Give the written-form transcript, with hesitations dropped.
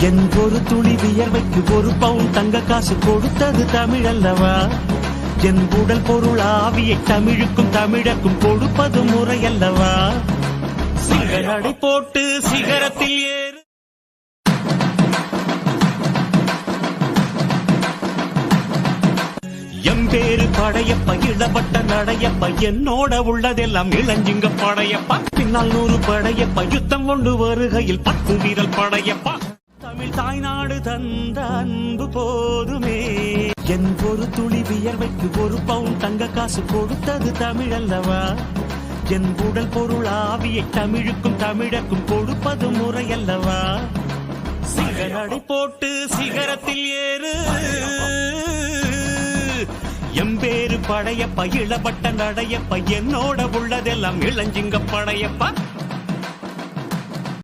என் ஒரு துளி வியர்வைக்கு ஒரு பவுன் தங்க காசு கொடுத்தது தமிழ் அல்லவா? என் உடல் பொருள் ஆவியை தமிழுக்கும் தமிழக்கும் கொடுப்பது முறை அல்லவா? சிகரடை போட்டு சிகரத்தில் ஏறு. எம்பேரு படையப்ப இடப்பட்ட நடையப்ப என்னோட உள்ளதெல்லாம் இளஞ்சிங்க படையப்பா. பின்னால் 100 படையப்ப யுத்தம் கொண்டு வருகையில் 10 வீரல் படையப்பா. தமிழ் தாய்நாடு தந்த அன்பு போதுமே. என் ஒரு துளி வியர்வைக்கு ஒரு பவுன் தங்க காசு கொடுத்தது தமிழ் அல்லவா? என் உடல் பொருள் ஆவியை தமிழுக்கும் தமிழக்கும் கொடுப்பது முறை அல்லவா? சிகரடை போட்டு சிகரத்தில் ஏறு. எம்பேரு படையப்ப இளப்பட்ட நடையப்ப என்னோட உள்ளதெல்லாம் இளஞ்சிங்க படையப்பா.